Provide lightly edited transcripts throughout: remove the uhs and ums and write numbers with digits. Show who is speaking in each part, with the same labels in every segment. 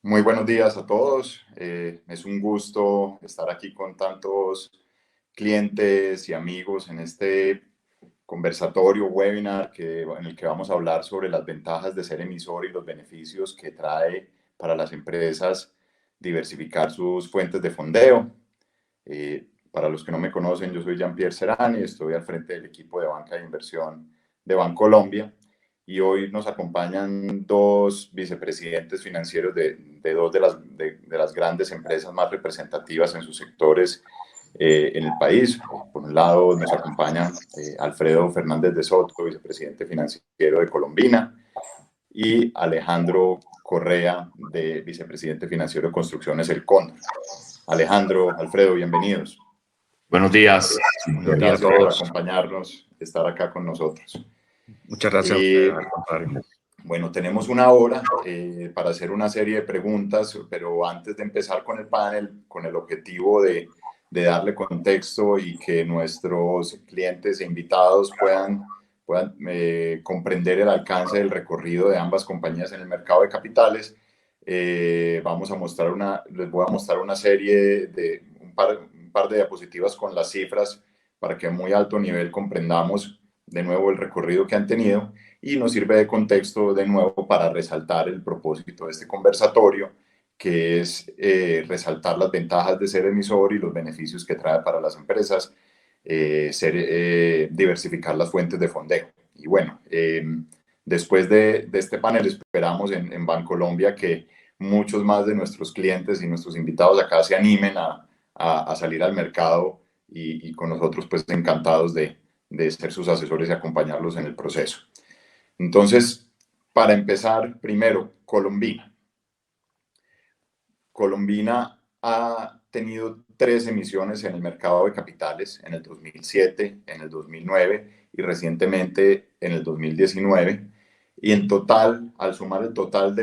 Speaker 1: Muy buenos días a todos. Es un gusto estar aquí con tantos clientes y amigos en este conversatorio, webinar, en el que vamos a hablar sobre las ventajas de ser emisor y los beneficios que trae para las empresas diversificar sus fuentes de fondeo. Para los que no me conocen, yo soy Jean-Pierre Serrani, estoy al frente del equipo de banca de inversión de Bancolombia y hoy nos acompañan dos vicepresidentes financieros de dos de las grandes empresas más representativas en sus sectores en el país. Por un lado nos acompaña Alfredo Fernández de Soto, vicepresidente financiero de Colombina, y Alejandro Correa, vicepresidente financiero de Construcciones El Cóndor. Alejandro, Alfredo, bienvenidos.
Speaker 2: Buenos días.
Speaker 1: Muchas gracias por acompañarnos, estar acá con nosotros.
Speaker 2: Muchas gracias.
Speaker 1: Bueno, tenemos una hora para hacer una serie de preguntas, pero antes de empezar con el panel, con el objetivo de darle contexto y que nuestros clientes e invitados puedan comprender el alcance del recorrido de ambas compañías en el mercado de capitales, les voy a mostrar una serie de un par de diapositivas con las cifras para que a muy alto nivel comprendamos de nuevo el recorrido que han tenido, y nos sirve de contexto de nuevo para resaltar el propósito de este conversatorio, que es resaltar las ventajas de ser emisor y los beneficios que trae para las empresas diversificar las fuentes de fondeo. Y bueno, después de este panel esperamos en Bancolombia que muchos más de nuestros clientes y nuestros invitados acá se animen a salir al mercado y con nosotros pues encantados de ser sus asesores y acompañarlos en el proceso. Entonces, para empezar, primero, Colombina. Colombina ha tenido 3 emisiones en el mercado de capitales, en el 2007, en el 2009 y recientemente en el 2019. Y en total, al sumar el total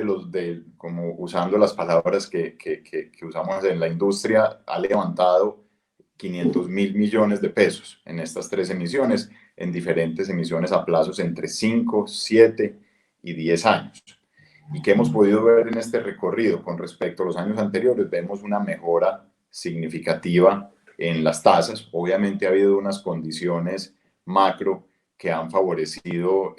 Speaker 1: como usando las palabras que usamos en la industria, ha levantado 500.000 millones de pesos en estas 3 emisiones, en diferentes emisiones a plazos entre 5, 7 y 10 años. ¿Y qué hemos podido ver en este recorrido? Con respecto a los años anteriores, vemos una mejora significativa en las tasas. Obviamente ha habido unas condiciones macro que han favorecido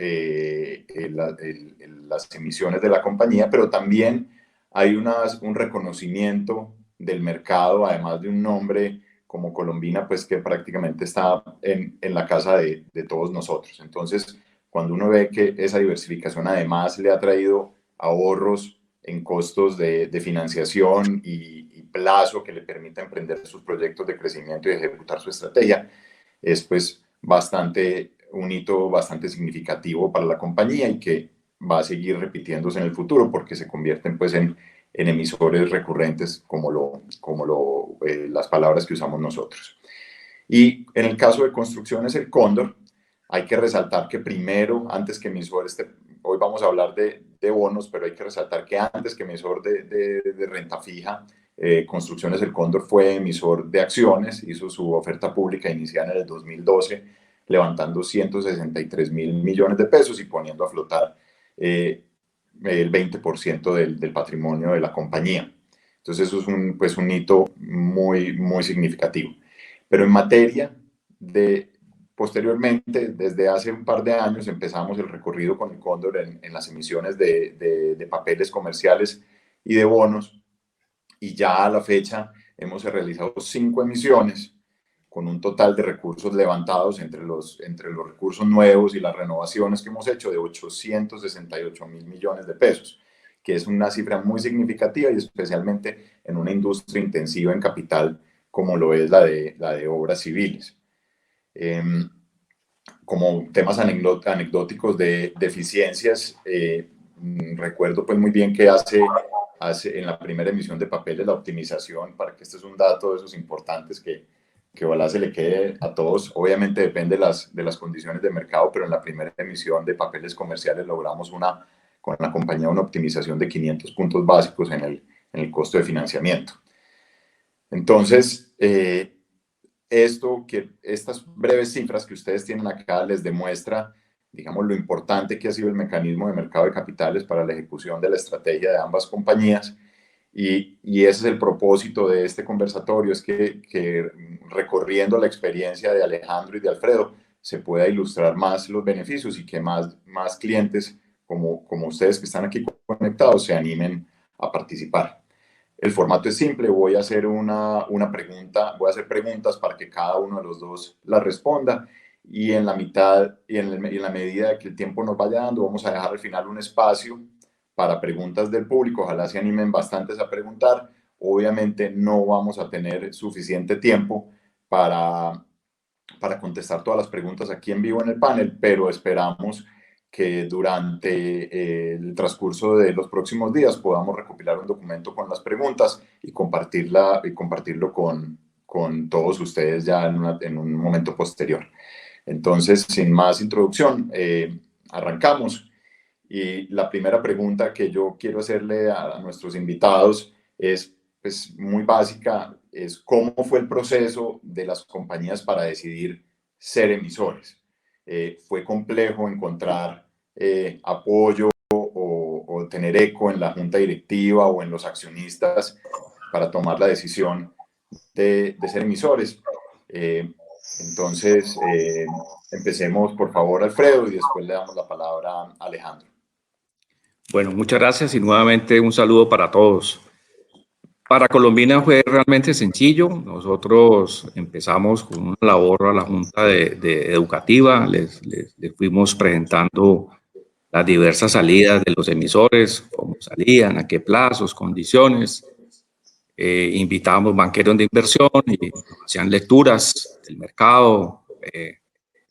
Speaker 1: las emisiones de la compañía, pero también hay un reconocimiento del mercado, además de un nombre como Colombina, pues que prácticamente está en la casa de todos nosotros. Entonces, cuando uno ve que esa diversificación además le ha traído ahorros en costos de financiación y plazo que le permita emprender sus proyectos de crecimiento y ejecutar su estrategia, es pues un hito bastante significativo para la compañía y que va a seguir repitiéndose en el futuro porque se convierten pues en emisores recurrentes como las palabras que usamos nosotros. Y en el caso de Construcciones El Cóndor, hay que resaltar que primero, antes que emisor, hoy vamos a hablar de bonos, pero hay que resaltar que antes que emisor de renta fija, Construcciones El Cóndor fue emisor de acciones, hizo su oferta pública inicial en el 2012, levantando 163.000 millones de pesos y poniendo a flotar el 20% del patrimonio de la compañía. Entonces eso es un hito muy, muy significativo. Pero en materia posteriormente, desde hace un par de años, empezamos el recorrido con el Cóndor en las emisiones de papeles comerciales y de bonos, y ya a la fecha hemos realizado 5 emisiones con un total de recursos levantados entre los recursos nuevos y las renovaciones que hemos hecho de 868.000 millones de pesos, que es una cifra muy significativa y especialmente en una industria intensiva en capital como lo es la de obras civiles. Como temas anecdóticos de eficiencias, recuerdo pues muy bien que hace en la primera emisión de papeles la optimización, para que este es un dato de esos importantes que ojalá se le quede a todos. Obviamente depende de las condiciones de mercado, pero en la primera emisión de papeles comerciales logramos con la compañía una optimización de 500 puntos básicos en el costo de financiamiento. Entonces, estas breves cifras que ustedes tienen acá les demuestra, digamos, lo importante que ha sido el mecanismo de mercado de capitales para la ejecución de la estrategia de ambas compañías Y ese es el propósito de este conversatorio, es que recorriendo la experiencia de Alejandro y de Alfredo se pueda ilustrar más los beneficios y que más clientes como ustedes que están aquí conectados se animen a participar. El formato es simple, voy a hacer una pregunta, voy a hacer preguntas para que cada uno de los dos la responda y en la mitad y en la medida que el tiempo nos vaya dando vamos a dejar al final un espacio para preguntas del público, ojalá se animen bastantes a preguntar. Obviamente no vamos a tener suficiente tiempo para contestar todas las preguntas aquí en vivo en el panel, pero esperamos que durante el transcurso de los próximos días podamos recopilar un documento con las preguntas y compartirlo con todos ustedes ya en un momento posterior. Entonces, sin más introducción, arrancamos. Y la primera pregunta que yo quiero hacerle a nuestros invitados es pues, muy básica, es cómo fue el proceso de las compañías para decidir ser emisores. ¿Fue complejo encontrar apoyo o tener eco en la junta directiva o en los accionistas para tomar la decisión de ser emisores? Entonces, empecemos por favor, Alfredo, y después le damos la palabra a Alejandro.
Speaker 2: Bueno, muchas gracias y nuevamente un saludo para todos. Para Colombina fue realmente sencillo. Nosotros empezamos con una labor a la Junta de Educativa. Les fuimos presentando las diversas salidas de los emisores, cómo salían, a qué plazos, condiciones. Invitábamos banqueros de inversión y hacían lecturas del mercado,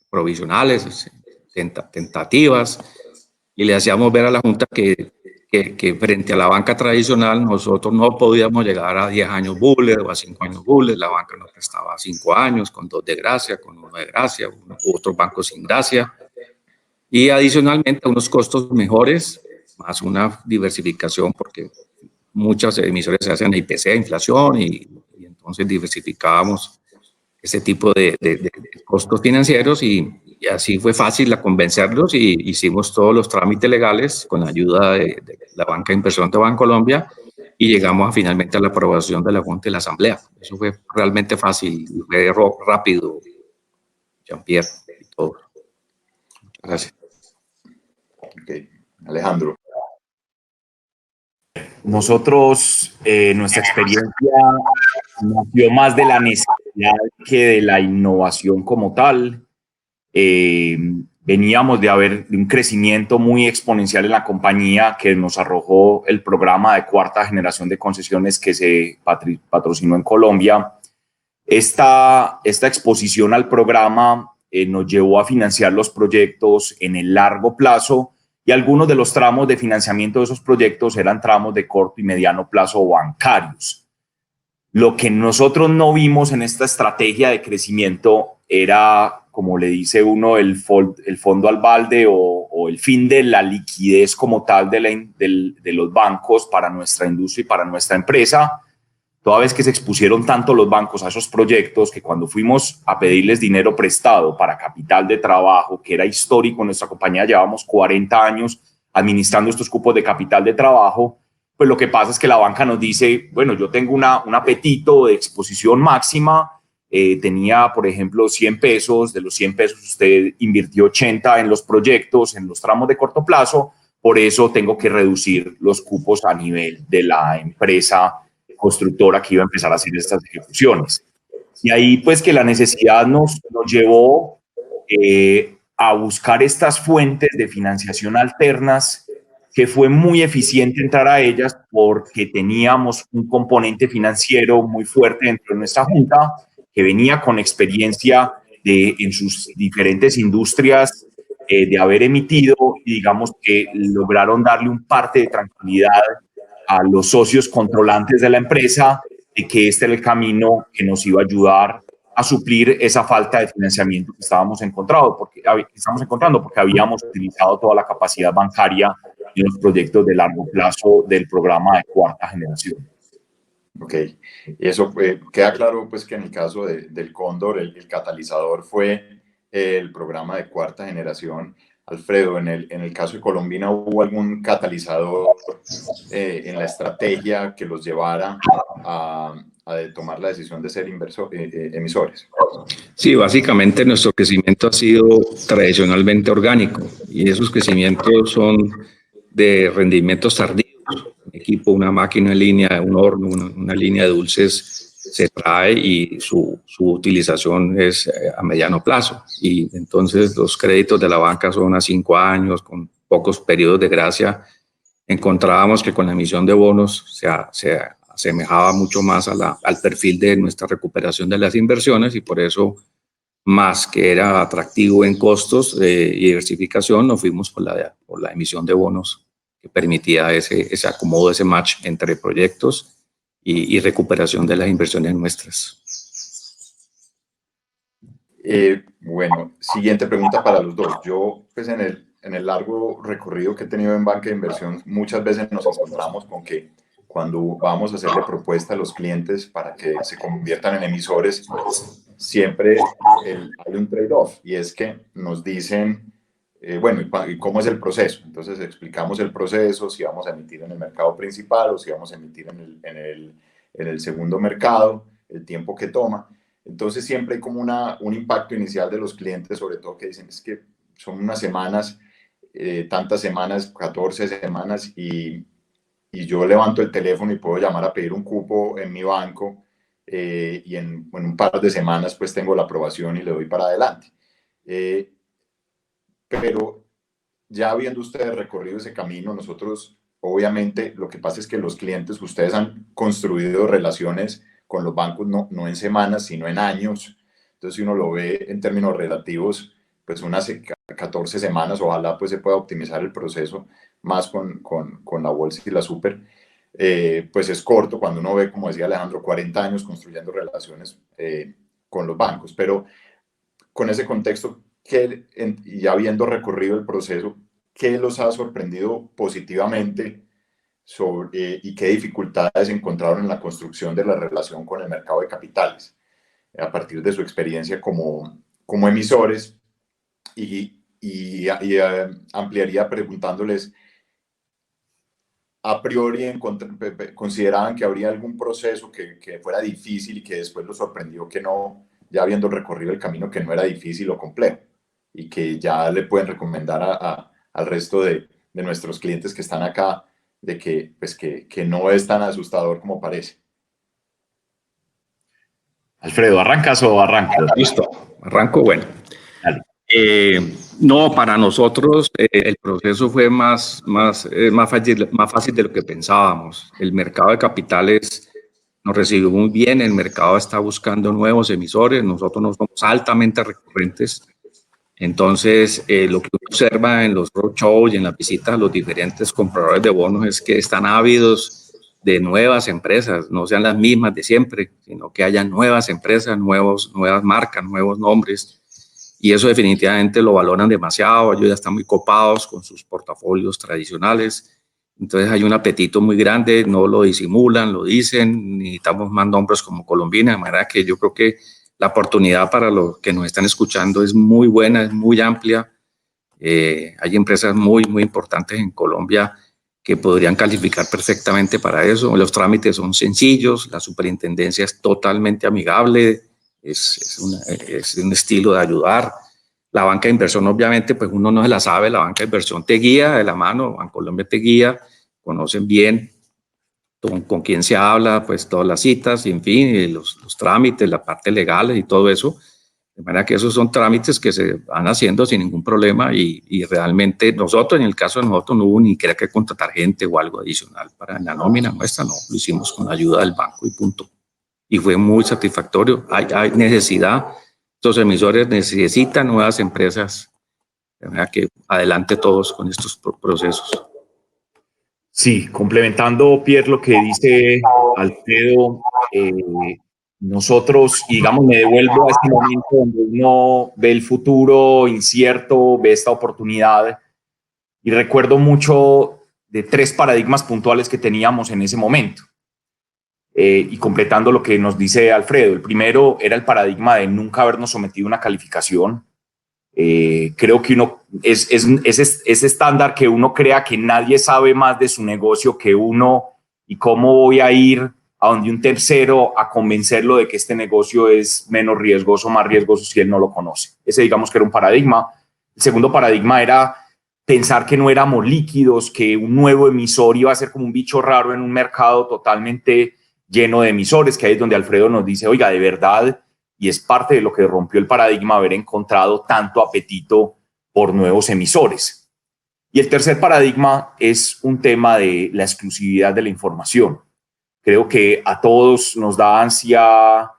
Speaker 2: provisionales, tentativas, y le hacíamos ver a la Junta que frente a la banca tradicional nosotros no podíamos llegar a 10 años Buller o a 5 años Buller. La banca nos prestaba 5 años con 2 de gracia, con 1 de gracia, otros bancos sin gracia, y adicionalmente unos costos mejores, más una diversificación porque muchas emisiones se hacen a IPC, inflación, y entonces diversificábamos ese tipo de costos financieros y así fue fácil a convencerlos y hicimos todos los trámites legales con la ayuda de la Banca de Inversión de Bancolombia y llegamos finalmente a la aprobación de la Junta y la Asamblea. Eso fue realmente fácil, fue rápido, Jean-Pierre y todo. Muchas gracias.
Speaker 1: Okay. Alejandro.
Speaker 3: Nosotros, nuestra experiencia nació más de la necesidad que de la innovación como tal. Veníamos de un crecimiento muy exponencial en la compañía que nos arrojó el programa de cuarta generación de concesiones que se patrocinó en Colombia. Esta exposición al programa nos llevó a financiar los proyectos en el largo plazo y algunos de los tramos de financiamiento de esos proyectos eran tramos de corto y mediano plazo bancarios. Lo que nosotros no vimos en esta estrategia de crecimiento era, como le dice uno, el fondo al balde o el fin de la liquidez como tal de los bancos para nuestra industria y para nuestra empresa, toda vez que se expusieron tanto los bancos a esos proyectos que cuando fuimos a pedirles dinero prestado para capital de trabajo, que era histórico en nuestra compañía, llevamos 40 años administrando estos cupos de capital de trabajo, pues lo que pasa es que la banca nos dice, bueno, yo tengo un apetito de exposición máxima, tenía, por ejemplo, 100 pesos, de los 100 pesos usted invirtió 80 en los proyectos, en los tramos de corto plazo, por eso tengo que reducir los cupos a nivel de la empresa constructora que iba a empezar a hacer estas ejecuciones. Y ahí pues que la necesidad nos llevó a buscar estas fuentes de financiación alternas, que fue muy eficiente entrar a ellas porque teníamos un componente financiero muy fuerte dentro de nuestra junta que venía con experiencia en sus diferentes industrias de haber emitido y digamos que lograron darle un parte de tranquilidad a los socios controlantes de la empresa de que este era el camino que nos iba a ayudar a suplir esa falta de financiamiento que estamos encontrando porque habíamos utilizado toda la capacidad bancaria en los proyectos de largo plazo del programa de cuarta generación.
Speaker 1: Ok, y eso queda claro pues que en el caso del Cóndor el catalizador fue el programa de cuarta generación, Alfredo, en el caso de Colombina, ¿hubo algún catalizador en la estrategia que los llevara a tomar la decisión de ser emisores?
Speaker 2: Sí, básicamente nuestro crecimiento ha sido tradicionalmente orgánico y esos crecimientos son de rendimientos tardíos. Un equipo, una máquina en línea, un horno, una línea de dulces se trae y su utilización es a mediano plazo. Y entonces los créditos de la banca son a 5 años, con pocos periodos de gracia. Encontrábamos que con la emisión de bonos se asemejaba mucho más al perfil de nuestra recuperación de las inversiones y por eso, más que era atractivo en costos y diversificación, nos fuimos por la emisión de bonos que permitía ese acomodo, ese match entre proyectos y recuperación de las inversiones nuestras.
Speaker 1: Bueno, siguiente pregunta para los dos. Yo, pues en el largo recorrido que he tenido en banca de inversión, muchas veces nos encontramos con que cuando vamos a hacerle propuesta a los clientes para que se conviertan en emisores, siempre hay un trade-off, y es que nos dicen, bueno, ¿y cómo es el proceso? Entonces explicamos el proceso, si vamos a emitir en el mercado principal o si vamos a emitir en el segundo mercado, el tiempo que toma. Entonces siempre hay como un impacto inicial de los clientes, sobre todo que dicen, es que son unas semanas, tantas semanas, 14 semanas, y yo levanto el teléfono y puedo llamar a pedir un cupo en mi banco, y en un par de semanas pues tengo la aprobación y le doy para adelante. Pero ya habiendo ustedes recorrido ese camino, nosotros obviamente lo que pasa es que los clientes, ustedes han construido relaciones con los bancos no en semanas, sino en años. Entonces, si uno lo ve en términos relativos, pues unas 14 semanas, ojalá pues se pueda optimizar el proceso más con la bolsa y la super, pues es corto cuando uno ve, como decía Alejandro, 40 años construyendo relaciones con los bancos. Pero con ese contexto, y habiendo recorrido el proceso, ¿qué los ha sorprendido positivamente y qué dificultades encontraron en la construcción de la relación con el mercado de capitales a partir de su experiencia como emisores? Y ampliaría preguntándoles, a priori consideraban que habría algún proceso que fuera difícil y que después los sorprendió que no, ya habiendo recorrido el camino, que no era difícil o complejo, y que ya le pueden recomendar al resto de nuestros clientes que están acá de que, pues que no es tan asustador como parece.
Speaker 3: Alfredo, ¿arrancas o arranco?
Speaker 2: Listo, arranco. Bueno. No, para nosotros el proceso fue más fácil de lo que pensábamos. El mercado de capitales nos recibió muy bien, el mercado está buscando nuevos emisores, nosotros no somos altamente recurrentes. Entonces, lo que uno observa en los roadshows y en las visitas a los diferentes compradores de bonos es que están ávidos de nuevas empresas, no sean las mismas de siempre, sino que haya nuevas empresas, nuevas marcas, nuevos nombres. Y eso definitivamente lo valoran demasiado. Ellos ya están muy copados con sus portafolios tradicionales. Entonces hay un apetito muy grande, no lo disimulan, lo dicen. Necesitamos más nombres como Colombina, de manera que yo creo que la oportunidad para los que nos están escuchando es muy buena, es muy amplia. Hay empresas muy importantes en Colombia que podrían calificar perfectamente para eso. Los trámites son sencillos, la superintendencia es totalmente amigable, es un estilo de ayudar. La banca de inversión, obviamente, pues uno no se la sabe, la banca de inversión te guía de la mano, Bancolombia te guía, conocen bien con quién se habla, pues todas las citas, y en fin, y los trámites, la parte legal y todo eso. De manera que esos son trámites que se van haciendo sin ningún problema y realmente nosotros, en el caso de nosotros, no hubo ni siquiera que contratar gente o algo adicional para la nómina nuestra, no, lo hicimos con la ayuda del banco y punto. Y fue muy satisfactorio. Hay necesidad, estos emisores necesitan nuevas empresas, de manera que adelante todos con estos procesos.
Speaker 3: Sí, complementando, Pierre, lo que dice Alfredo, nosotros, y digamos, me devuelvo a este momento donde uno ve el futuro incierto, ve esta oportunidad, y recuerdo mucho de 3 paradigmas puntuales que teníamos en ese momento. Y completando lo que nos dice Alfredo, el primero era el paradigma de nunca habernos sometido a una calificación. Creo que uno es estándar que uno crea que nadie sabe más de su negocio que uno, y cómo voy a ir a donde un tercero a convencerlo de que este negocio es menos riesgoso, más riesgoso si él no lo conoce. Ese, digamos, que era un paradigma. El segundo paradigma era pensar que no éramos líquidos, que un nuevo emisor iba a ser como un bicho raro en un mercado totalmente lleno de emisores, que ahí es donde Alfredo nos dice, oiga, de verdad, y es parte de lo que rompió el paradigma, haber encontrado tanto apetito por nuevos emisores. Y el tercer paradigma es un tema de la exclusividad de la información. Creo que a todos nos da ansia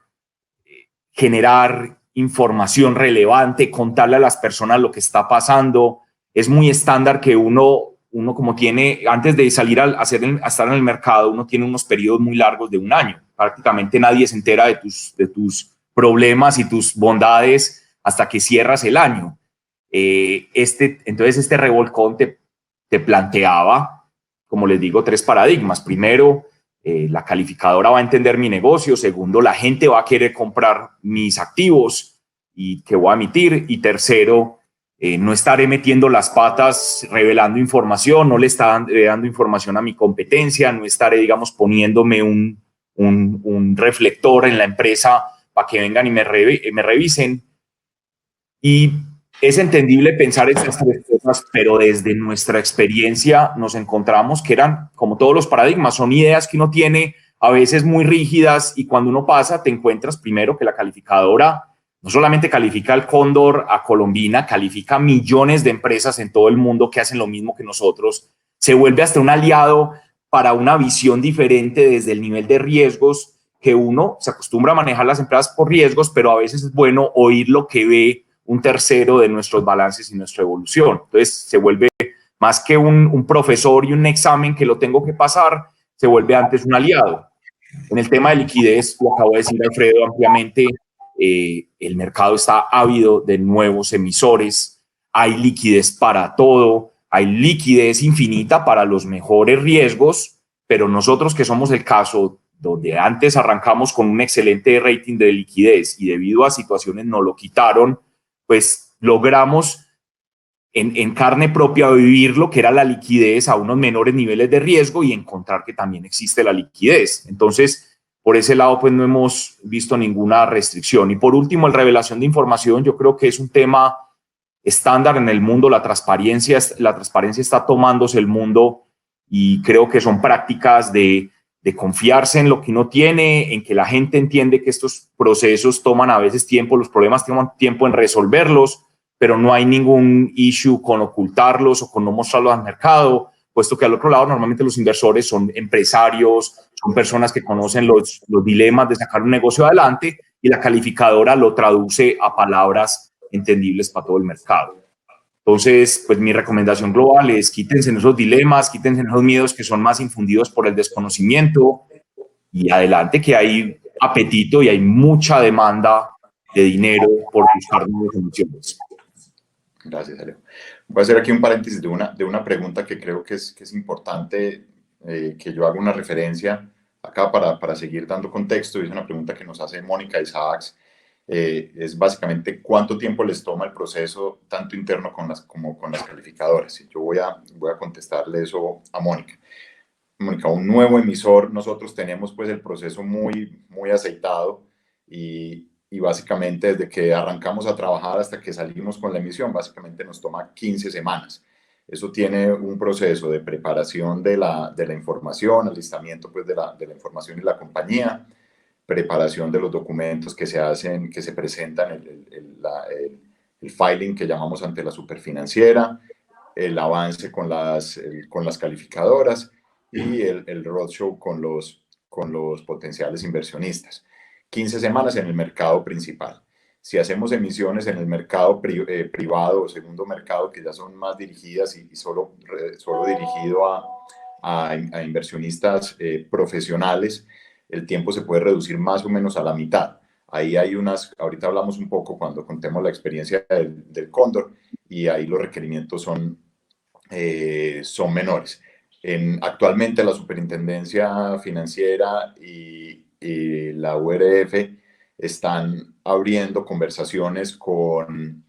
Speaker 3: generar información relevante, contarle a las personas lo que está pasando. Es muy estándar que uno como tiene, antes de salir a estar en el mercado, uno tiene unos periodos muy largos de un año. Prácticamente nadie se entera de tus problemas y tus bondades hasta que cierras el año. Entonces este revolcón te planteaba, como les digo, tres paradigmas. Primero, la calificadora va a entender mi negocio. Segundo, la gente va a querer comprar mis activos y que voy a emitir. Y tercero, no estaré metiendo las patas revelando información, no le estaré dando información a mi competencia, no estaré, digamos, poniéndome un reflector en la empresa para que vengan y me revisen. Y es entendible pensar estas tres cosas, pero desde nuestra experiencia nos encontramos que eran, como todos los paradigmas, son ideas que uno tiene a veces muy rígidas, y cuando uno pasa te encuentras primero que la calificadora no solamente califica al Cóndor, a Colombina, califica millones de empresas en todo el mundo que hacen lo mismo que nosotros. Se vuelve hasta un aliado para una visión diferente desde el nivel de riesgos, que uno se acostumbra a manejar las empresas por riesgos, pero a veces es bueno oír lo que ve un tercero de nuestros balances y nuestra evolución. Entonces se vuelve más que un profesor y un examen que lo tengo que pasar, se vuelve antes un aliado. En el tema de liquidez, lo acabo de decir Alfredo ampliamente, el mercado está ávido de nuevos emisores, hay liquidez para todo, hay liquidez infinita para los mejores riesgos, pero nosotros, que somos el caso donde antes arrancamos con un excelente rating de liquidez y debido a situaciones nos lo quitaron, pues logramos en carne propia vivir lo que era la liquidez a unos menores niveles de riesgo y encontrar que también existe la liquidez. Entonces, por ese lado, pues no hemos visto ninguna restricción. Y por último, la revelación de información, yo creo que es un tema estándar en el mundo. La transparencia está tomándose el mundo, y creo que son prácticas de confiarse en lo que uno tiene, en que la gente entiende que estos procesos toman a veces tiempo, los problemas toman tiempo en resolverlos, pero no hay ningún issue con ocultarlos o con no mostrarlos al mercado, puesto que al otro lado normalmente los inversores son empresarios, son personas que conocen los dilemas de sacar un negocio adelante, y la calificadora lo traduce a palabras entendibles para todo el mercado. Entonces, pues mi recomendación global es quítense esos dilemas, quítense esos miedos que son más infundidos por el desconocimiento, y adelante, que hay apetito y hay mucha demanda de dinero por buscar nuevas soluciones.
Speaker 1: Gracias, Alejo. Voy a hacer aquí un paréntesis de una pregunta que creo que es importante que yo haga una referencia acá para seguir dando contexto. Es una pregunta que nos hace Mónica Isaacs. Es básicamente cuánto tiempo les toma el proceso, tanto interno como con las calificadoras. Y yo voy a contestarle eso a Mónica. Mónica, un nuevo emisor, nosotros tenemos pues el proceso muy aceitado, y básicamente desde que arrancamos a trabajar hasta que salimos con la emisión, básicamente nos toma 15 semanas. Eso tiene un proceso de preparación de la información, alistamiento pues de la información y la compañía, preparación de los documentos que se hacen, que se presentan, el filing que llamamos ante la superfinanciera, el avance con las calificadoras y el roadshow con los potenciales inversionistas. 15 semanas en el mercado principal. Si hacemos emisiones en el mercado privado o segundo mercado, que ya son más dirigidas y solo dirigido a inversionistas profesionales, el tiempo se puede reducir más o menos a la mitad. Ahí hay ahorita hablamos un poco cuando contemos la experiencia del Cóndor, y ahí los requerimientos son menores. Actualmente la Superintendencia Financiera y la URF están abriendo conversaciones con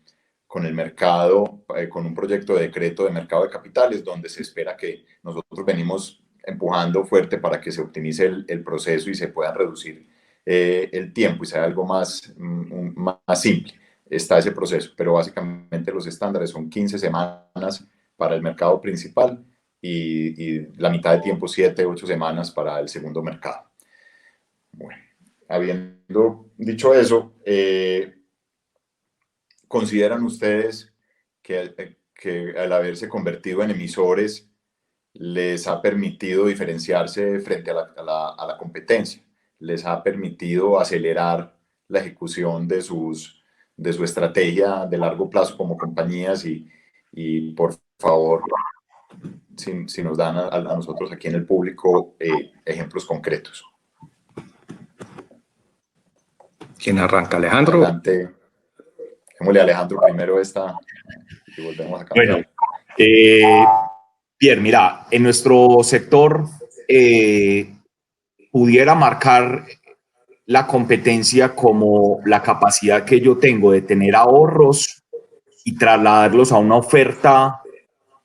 Speaker 1: con el mercado, con un proyecto de decreto de mercado de capitales, donde se espera que nosotros venimos empujando fuerte para que se optimice el proceso y se pueda reducir el tiempo y sea algo más simple. Está ese proceso, pero básicamente los estándares son 15 semanas para el mercado principal y la mitad de tiempo, 7, 8 semanas para el segundo mercado. Bueno, habiendo dicho eso, ¿consideran ustedes que al haberse convertido en emisores les ha permitido diferenciarse frente a la competencia? ¿Les ha permitido acelerar la ejecución de su estrategia de largo plazo como compañías? Y por favor, si nos dan a nosotros aquí en el público ejemplos concretos.
Speaker 2: ¿Quién arranca, Alejandro?
Speaker 1: Adelante. Démosle a Alejandro primero esta y volvemos a cambiar.
Speaker 3: Bueno, Pierre, mira, en nuestro sector pudiera marcar la competencia como la capacidad que yo tengo de tener ahorros y trasladarlos a una oferta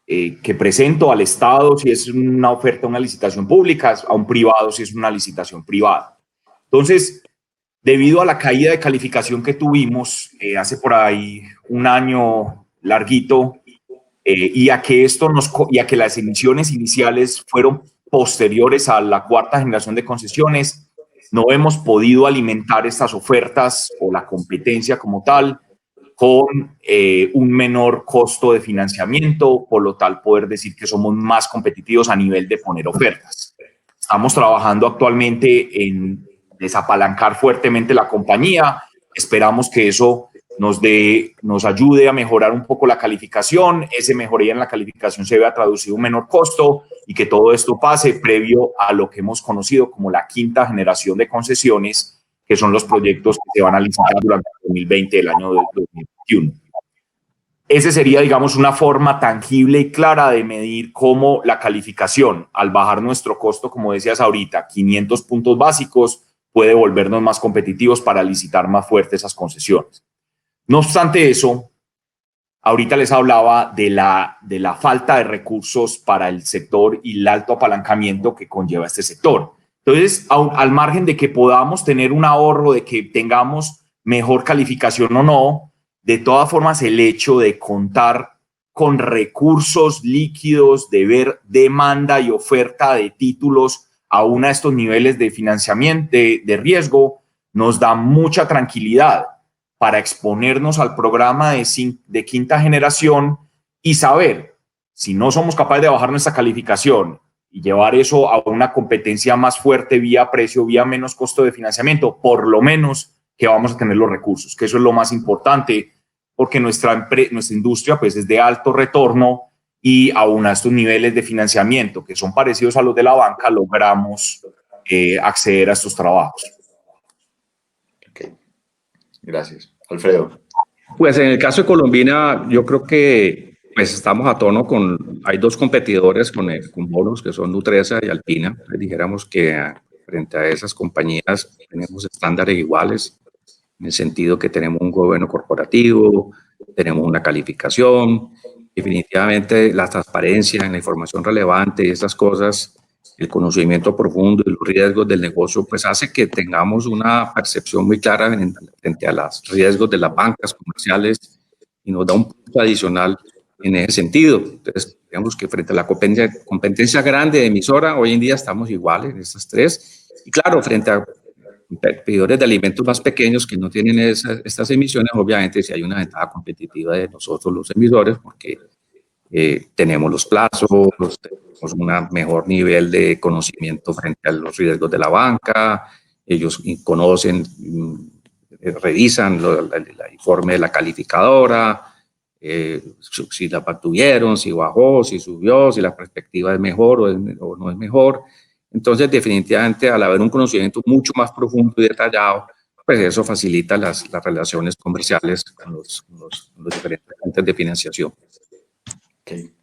Speaker 3: que presento al Estado si es una oferta, una licitación pública, a un privado si es una licitación privada. Entonces, debido a la caída de calificación que tuvimos hace por ahí un año larguito, y a que las emisiones iniciales fueron posteriores a la cuarta generación de concesiones, no hemos podido alimentar estas ofertas o la competencia como tal con un menor costo de financiamiento, por lo tal poder decir que somos más competitivos a nivel de poner ofertas. Estamos trabajando actualmente en desapalancar fuertemente la compañía. Esperamos que eso nos ayude a mejorar un poco la calificación. Ese mejoría en la calificación se vea traducido un menor costo y que todo esto pase previo a lo que hemos conocido como la quinta generación de concesiones, que son los proyectos que se van a licitar durante el 2020, el año 2021. Ese sería, digamos, una forma tangible y clara de medir cómo la calificación, al bajar nuestro costo, como decías ahorita, 500 puntos básicos, puede volvernos más competitivos para licitar más fuerte esas concesiones. No obstante eso, ahorita les hablaba de la falta de recursos para el sector y el alto apalancamiento que conlleva este sector. Entonces, al margen de que podamos tener un ahorro, de que tengamos mejor calificación o no, de todas formas el hecho de contar con recursos líquidos, de ver demanda y oferta de títulos aún a estos niveles de financiamiento, de riesgo, nos da mucha tranquilidad para exponernos al programa de quinta generación y saber, si no somos capaces de bajar nuestra calificación y llevar eso a una competencia más fuerte vía precio, vía menos costo de financiamiento, por lo menos que vamos a tener los recursos, que eso es lo más importante, porque nuestra industria pues, es de alto retorno y aún a estos niveles de financiamiento, que son parecidos a los de la banca, logramos acceder a estos trabajos.
Speaker 1: Ok, gracias. Alfredo.
Speaker 2: Pues en el caso de Colombina, yo creo que pues estamos a tono hay dos competidores con bonos, que son Nutresa y Alpina. Dijéramos que frente a esas compañías tenemos estándares iguales, en el sentido que tenemos un gobierno corporativo, tenemos una calificación, definitivamente la transparencia en la información relevante y esas cosas, el conocimiento profundo y los riesgos del negocio, pues hace que tengamos una percepción muy clara frente a los riesgos de las bancas comerciales y nos da un punto adicional en ese sentido. Entonces, digamos que frente a la competencia grande de emisora, hoy en día estamos iguales en estas tres. Y claro, frente a competidores de alimentos más pequeños que no tienen estas emisiones, obviamente sí hay una ventaja competitiva de nosotros los emisores, porque tenemos los plazos, tenemos un mejor nivel de conocimiento frente a los riesgos de la banca, ellos conocen, revisan el informe de la calificadora, si la mantuvieron, si bajó, si subió, si la perspectiva es mejor o no es mejor. Entonces, definitivamente, al haber un conocimiento mucho más profundo y detallado, pues eso facilita las relaciones comerciales con los diferentes fuentes de financiación.
Speaker 1: Okay.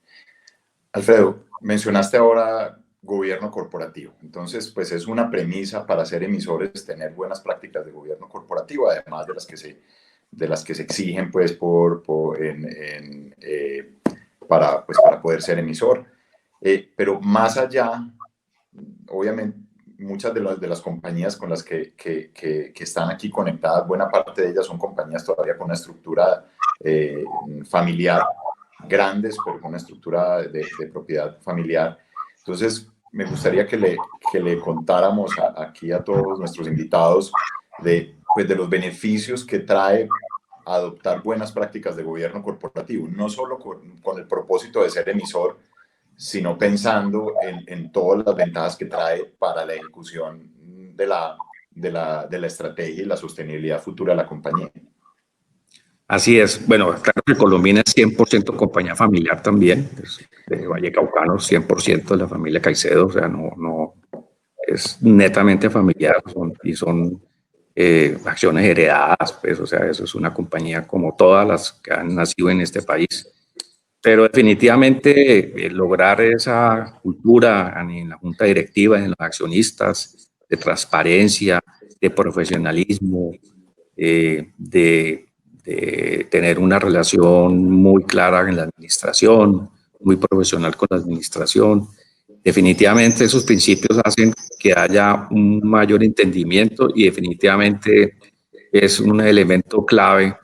Speaker 1: Alfredo, mencionaste ahora gobierno corporativo. Entonces, pues es una premisa para ser emisores tener buenas prácticas de gobierno corporativo, además de las que se de las que se exigen pues, para poder ser emisor. Pero más allá, obviamente, muchas de las compañías con las que están aquí conectadas, buena parte de ellas son compañías todavía con una estructura familiar, grandes, pero con una estructura de propiedad familiar. Entonces, me gustaría que le contáramos aquí a todos nuestros invitados pues, de los beneficios que trae adoptar buenas prácticas de gobierno corporativo, no solo con el propósito de ser emisor, sino pensando en todas las ventajas que trae para la ejecución de la estrategia y la sostenibilidad futura de la compañía.
Speaker 2: Así es. Bueno, claro que Colombina es 100% compañía familiar también, es de Vallecaucano, 100% de la familia Caicedo, o sea, no es netamente familiar son acciones heredadas, pues, o sea, eso es una compañía como todas las que han nacido en este país. Pero definitivamente lograr esa cultura en la junta directiva, en los accionistas, de transparencia, de profesionalismo, de tener una relación muy clara en la administración, muy profesional con la administración. Definitivamente esos principios hacen que haya un mayor entendimiento y definitivamente es un elemento clave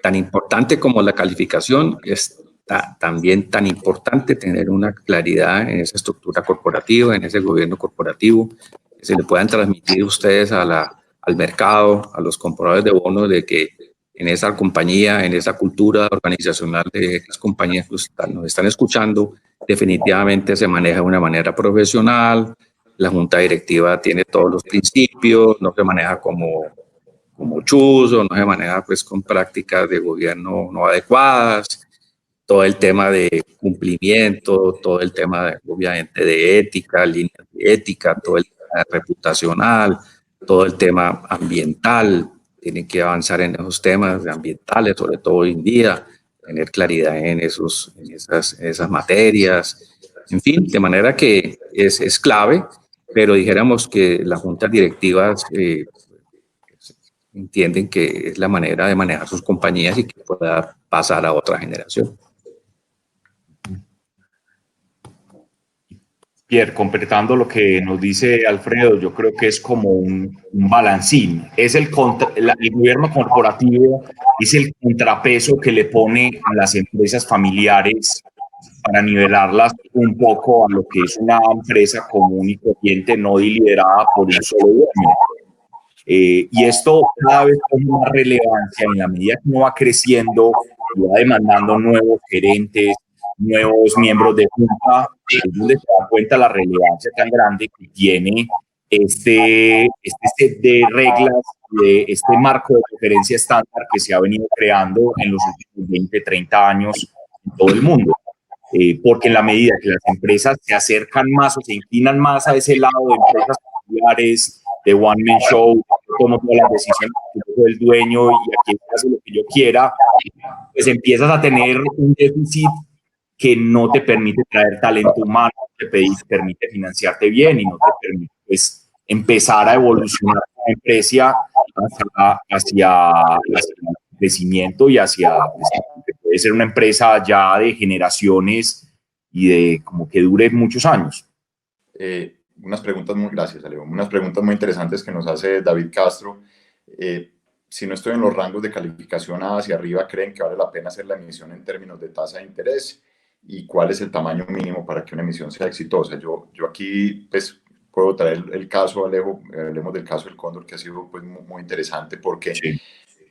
Speaker 2: tan importante como la calificación. Es también tan importante tener una claridad en esa estructura corporativa, en ese gobierno corporativo, que se le puedan transmitir ustedes al mercado, a los compradores de bonos, de que en esa compañía, en esa cultura organizacional de las compañías que nos están escuchando, definitivamente se maneja de una manera profesional, la junta directiva tiene todos los principios, no se maneja como chuzo, no se maneja pues con prácticas de gobierno no adecuadas, todo el tema de cumplimiento, todo el tema obviamente de ética, líneas de ética, todo el tema reputacional, todo el tema ambiental, tienen que avanzar en esos temas ambientales, sobre todo hoy en día, tener claridad en esas materias, en fin, de manera que es clave, pero dijéramos que las juntas directivas entienden que es la manera de manejar sus compañías y que pueda pasar a otra generación.
Speaker 3: Pierre, completando lo que nos dice Alfredo, yo creo que es como un balancín. Es el gobierno corporativo es el contrapeso que le pone a las empresas familiares para nivelarlas un poco a lo que es una empresa común y corriente, no liderada por un solo dueño. Y esto cada vez tiene más relevancia en la medida que uno va creciendo y va demandando nuevos gerentes, nuevos miembros de junta, es donde se da cuenta la relevancia tan grande que tiene este set de reglas, de este marco de referencia estándar que se ha venido creando en los últimos 20, 30 años en todo el mundo. Porque en la medida que las empresas se acercan más o se inclinan más a ese lado de empresas familiares, de one man show, yo tomo todas las decisiones, yo soy el dueño y aquí hago lo que yo quiera, pues empiezas a tener un déficit que no te permite traer talento humano, no te permite financiarte bien y no te permite pues, empezar a evolucionar la empresa hacia el crecimiento y hacia pues, puede ser una empresa ya de generaciones y de como que dure muchos años.
Speaker 1: Unas preguntas gracias, Alejo. Unas preguntas muy interesantes que nos hace David Castro. Si no estoy en los rangos de calificación A hacia arriba, ¿creen que vale la pena hacer la emisión en términos de tasa de interés? ¿Y cuál es el tamaño mínimo para que una emisión sea exitosa? Yo aquí pues, puedo traer el caso, Alejo, hablemos del caso del Cóndor, que ha sido pues, muy interesante porque sí,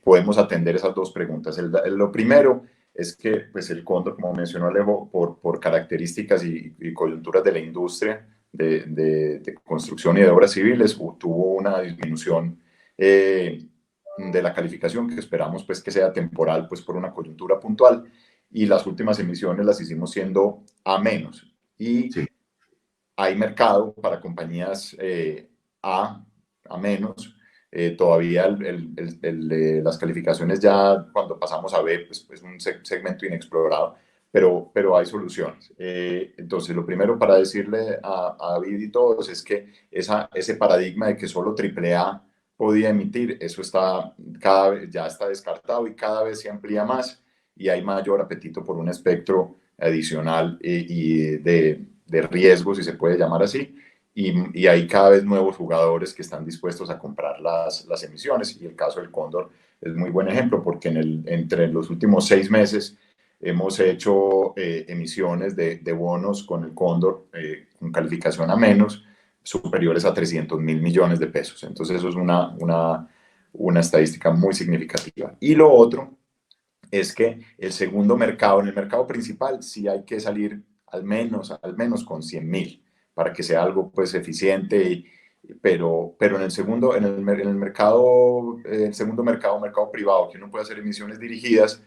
Speaker 1: podemos atender esas dos preguntas. Lo primero es que pues, el Cóndor, como mencionó Alejo, por características y coyunturas de la industria de construcción y de obras civiles, tuvo una disminución de la calificación que esperamos pues, que sea temporal pues, por una coyuntura puntual. Y las últimas emisiones las hicimos siendo A-. Y sí, hay mercado para compañías A-. Todavía las calificaciones ya cuando pasamos a B, pues es un segmento inexplorado, pero hay soluciones. Entonces, lo primero para decirle a David y todos es que ese paradigma de que solo AAA podía emitir, eso ya está descartado y cada vez se amplía más y hay mayor apetito por un espectro adicional y de riesgo, si se puede llamar así, y hay cada vez nuevos jugadores que están dispuestos a comprar las emisiones, y el caso del Cóndor es muy buen ejemplo, porque entre los últimos 6 meses hemos hecho emisiones de bonos con el Cóndor con calificación a menos, superiores a 300.000 millones de pesos. Entonces eso es una estadística muy significativa. Y lo otro es que el segundo mercado, en el mercado principal, sí hay que salir al menos con 100.000 para que sea algo pues eficiente, pero en el segundo, en el mercado, el segundo mercado privado, que uno puede hacer emisiones dirigidas,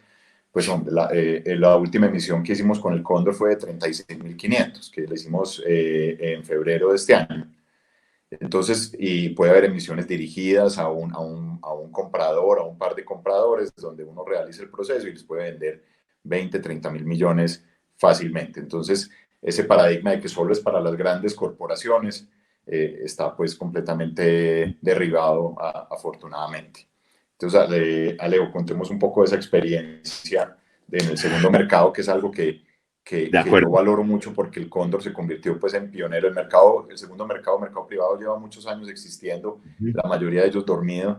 Speaker 1: pues la última emisión que hicimos con el Cóndor fue de 36.500, que le hicimos en febrero de este año. Entonces, y puede haber emisiones dirigidas a un comprador, a un par de compradores, donde uno realiza el proceso y les puede vender 20, 30 mil millones fácilmente. Entonces, ese paradigma de que solo es para las grandes corporaciones está pues completamente derribado, afortunadamente. Entonces, Alejo, contemos un poco de esa experiencia en el segundo mercado, que es algo que yo valoro mucho, porque el Cóndor se convirtió pues en pionero. El segundo mercado privado, lleva muchos años existiendo, la mayoría de ellos dormido,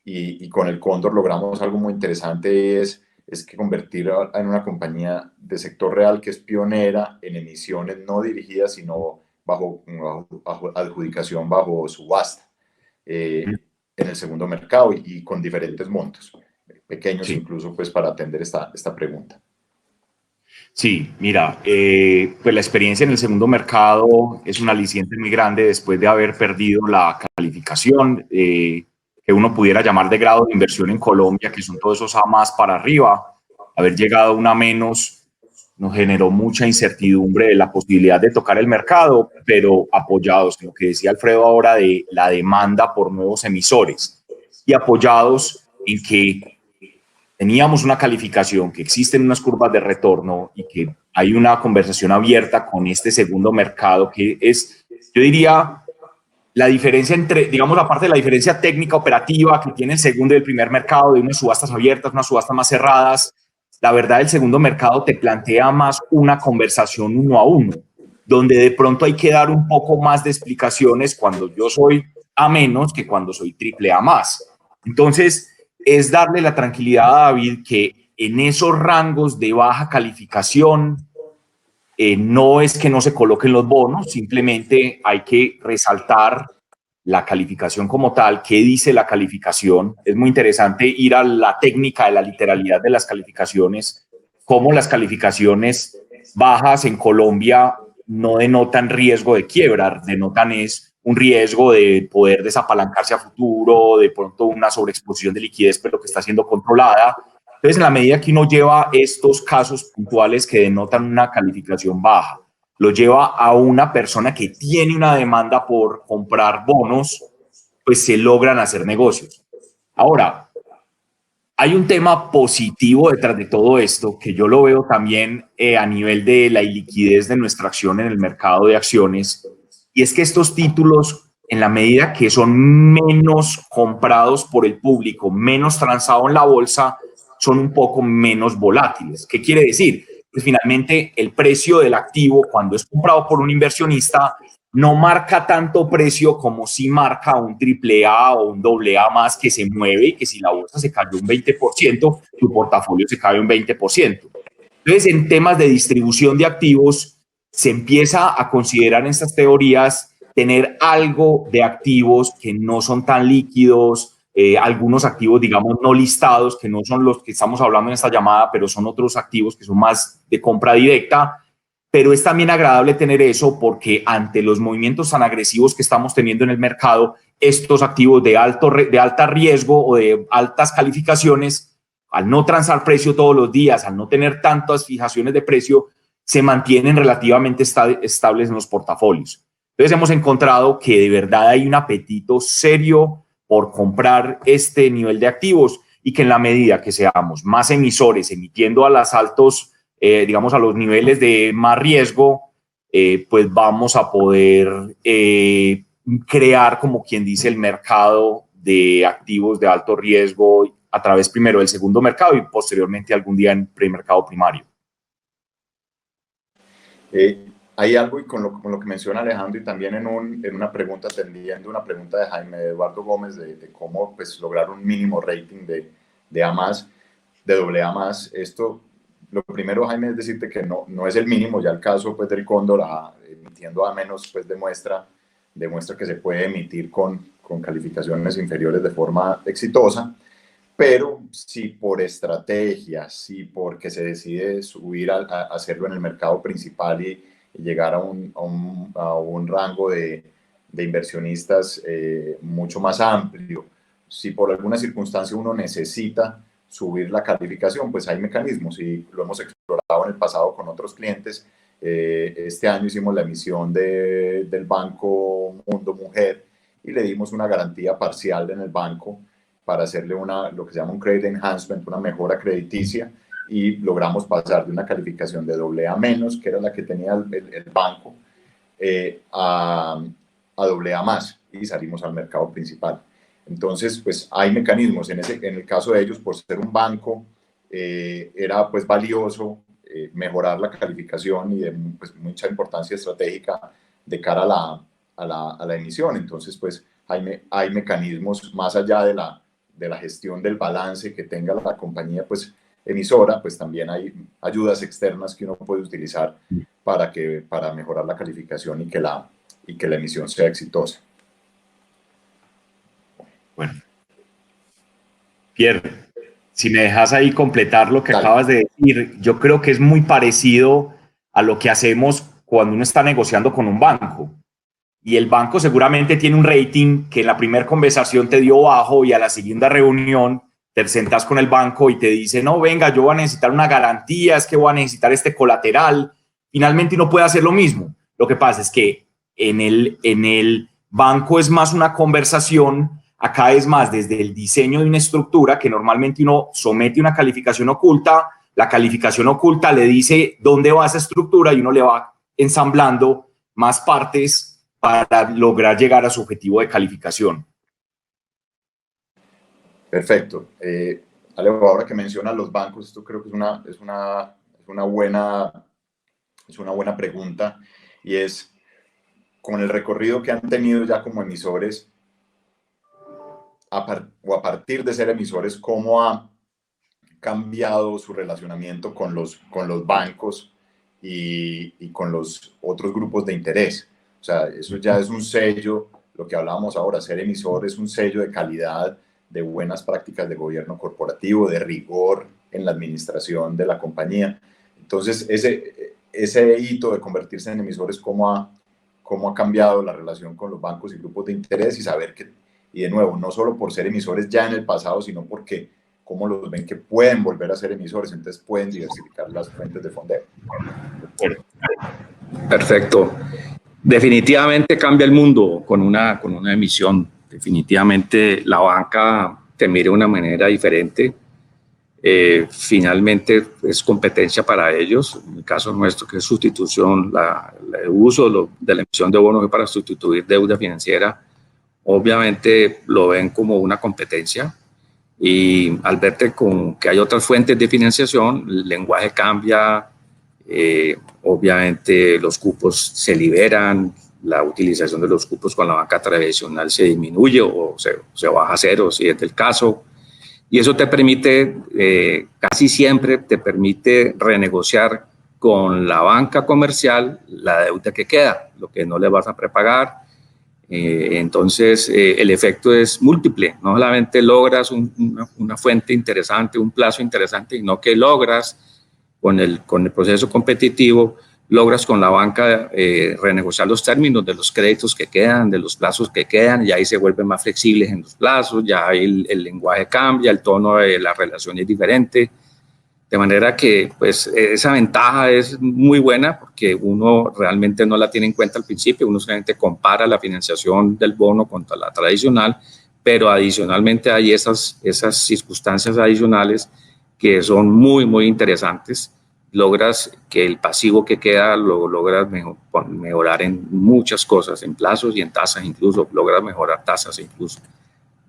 Speaker 1: y con el Cóndor logramos algo muy interesante, es que convertir en una compañía de sector real que es pionera en emisiones no dirigidas, sino bajo adjudicación, bajo subasta, en el segundo mercado, y con diferentes montos, pequeños incluso, pues para atender esta pregunta.
Speaker 3: Sí, mira, pues la experiencia en el segundo mercado es un aliciente muy grande después de haber perdido la calificación que uno pudiera llamar de grado de inversión en Colombia, que son todos esos A más para arriba. Haber llegado a una menos nos generó mucha incertidumbre de la posibilidad de tocar el mercado, pero apoyados en lo que decía Alfredo ahora de la demanda por nuevos emisores y apoyados en que teníamos una calificación, que existen unas curvas de retorno y que hay una conversación abierta con este segundo mercado, que es, yo diría, la diferencia entre, digamos, aparte de la diferencia técnica operativa que tiene el segundo y el primer mercado, de unas subastas abiertas, unas subastas más cerradas. La verdad, el segundo mercado te plantea más una conversación uno a uno, donde de pronto hay que dar un poco más de explicaciones cuando yo soy A menos que cuando soy triple A más. Entonces, es darle la tranquilidad a David que en esos rangos de baja calificación no es que no se coloquen los bonos, simplemente hay que resaltar la calificación como tal. ¿Qué dice la calificación? Es muy interesante ir a la técnica de la literalidad de las calificaciones, cómo las calificaciones bajas en Colombia no denotan riesgo de quiebra, denotan es un riesgo de poder desapalancarse a futuro, de pronto una sobreexposición de liquidez, pero que está siendo controlada. Entonces, en la medida que uno lleva estos casos puntuales que denotan una calificación baja, lo lleva a una persona que tiene una demanda por comprar bonos, pues se logran hacer negocios. Ahora, hay un tema positivo detrás de todo esto, que yo lo veo también a nivel de la iliquidez de nuestra acción en el mercado de acciones, y es que estos títulos, en la medida que son menos comprados por el público, menos transados en la bolsa, son un poco menos volátiles. ¿Qué quiere decir? Pues finalmente el precio del activo, cuando es comprado por un inversionista, no marca tanto precio como si marca un AAA o un AA más, que se mueve, y que si la bolsa se cayó un 20%, tu portafolio se cae un 20%. Entonces, en temas de distribución de activos, se empieza a considerar en estas teorías tener algo de activos que no son tan líquidos, algunos activos, digamos, no listados, que no son los que estamos hablando en esta llamada, pero son otros activos que son más de compra directa. Pero es también agradable tener eso, porque ante los movimientos tan agresivos que estamos teniendo en el mercado, estos activos de alta riesgo o de altas calificaciones, al no transar precio todos los días, al no tener tantas fijaciones de precio, se mantienen relativamente estables en los portafolios. Entonces hemos encontrado que de verdad hay un apetito serio por comprar este nivel de activos, y que en la medida que seamos más emisores emitiendo a las altos, digamos a los niveles de más riesgo, pues vamos a poder crear, como quien dice, el mercado de activos de alto riesgo a través primero del segundo mercado y posteriormente algún día en premercado primario.
Speaker 1: Hay algo, y con lo que menciona Alejandro, y también en una pregunta, atendiendo una pregunta de Jaime Eduardo Gómez de cómo pues, lograr un mínimo rating de A+, de AA+. Esto, lo primero, Jaime, es decirte que no es el mínimo. Ya el caso pues, del Cóndor, emitiendo A-, pues demuestra que se puede emitir con calificaciones inferiores de forma exitosa. Pero si por estrategia, si porque se decide subir a hacerlo en el mercado principal y llegar a un rango de inversionistas mucho más amplio, si por alguna circunstancia uno necesita subir la calificación, pues hay mecanismos y lo hemos explorado en el pasado con otros clientes. Este año hicimos la emisión del Banco Mundo Mujer y le dimos una garantía parcial en el banco para hacerle lo que se llama un credit enhancement, una mejora crediticia, y logramos pasar de una calificación de AA-, que era la que tenía el banco, a AA+, y salimos al mercado principal. Entonces, pues hay mecanismos. En el caso de ellos, por ser un banco, era pues valioso mejorar la calificación y de pues, mucha importancia estratégica de cara a la emisión. Entonces, pues hay mecanismos más allá de la gestión del balance que tenga la compañía pues, emisora, pues también hay ayudas externas que uno puede utilizar para mejorar la calificación y que la emisión sea exitosa.
Speaker 3: Bueno, Pierre, si me dejas ahí completar lo que acabas de decir, yo creo que es muy parecido a lo que hacemos cuando uno está negociando con un banco. Y el banco seguramente tiene un rating que en la primera conversación te dio bajo y a la siguiente reunión te sentas con el banco y te dice, no, venga, yo voy a necesitar una garantía, es que voy a necesitar este colateral. Finalmente uno puede hacer lo mismo. Lo que pasa es que en el banco es más una conversación, acá es más desde el diseño de una estructura que normalmente uno somete una calificación oculta, la calificación oculta le dice dónde va esa estructura y uno le va ensamblando más partes para lograr llegar a su objetivo de calificación.
Speaker 1: Perfecto. Alejo, ahora que mencionas los bancos, esto creo que es una buena pregunta, y es, con el recorrido que han tenido ya como emisores, a partir de ser emisores, ¿cómo ha cambiado su relacionamiento con los bancos y con los otros grupos de interés? O sea, eso ya es un sello, lo que hablábamos ahora, ser emisor es un sello de calidad, de buenas prácticas de gobierno corporativo, de rigor en la administración de la compañía. Entonces, ese hito de convertirse en emisores, ¿cómo ha cambiado la relación con los bancos y grupos de interés? Y saber que, y de nuevo, no solo por ser emisores ya en el pasado, sino porque cómo los ven que pueden volver a ser emisores, entonces pueden diversificar las fuentes de fondeo.
Speaker 2: Perfecto. Definitivamente cambia el mundo con una emisión. Definitivamente la banca te mira de una manera diferente. Finalmente es competencia para ellos. En el caso nuestro, que es sustitución, el uso de la emisión de bonos para sustituir deuda financiera, obviamente lo ven como una competencia. Y al verte con que hay otras fuentes de financiación, el lenguaje cambia. Obviamente los cupos se liberan, la utilización de los cupos con la banca tradicional se disminuye o se baja a cero si es el caso, y eso te permite, casi siempre te permite renegociar con la banca comercial la deuda que queda, lo que no le vas a prepagar. Entonces el efecto es múltiple, no solamente logras una fuente interesante, un plazo interesante, sino que logras con el proceso competitivo, logras con la banca renegociar los términos de los créditos que quedan, de los plazos que quedan, y ahí se vuelven más flexibles en los plazos, ya el lenguaje cambia, el tono de la relación es diferente, de manera que pues esa ventaja es muy buena porque uno realmente no la tiene en cuenta al principio, uno solamente compara la financiación del bono contra la tradicional, pero adicionalmente hay esas circunstancias adicionales que son muy, muy interesantes. Logras que el pasivo que queda lo logras mejorar en muchas cosas, en plazos y en tasas incluso, logras mejorar tasas incluso.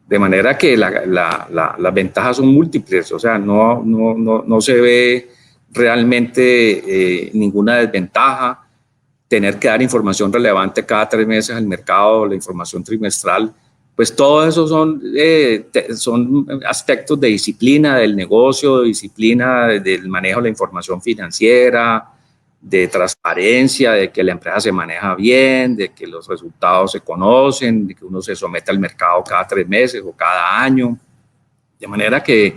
Speaker 2: De manera que las ventajas son múltiples, o sea, no se ve realmente ninguna desventaja. Tener que dar información relevante cada 3 meses al mercado, la información trimestral, pues todo eso son aspectos de disciplina del negocio, de disciplina del manejo de la información financiera, de transparencia, de que la empresa se maneja bien, de que los resultados se conocen, de que uno se somete al mercado cada 3 meses o cada año. De manera que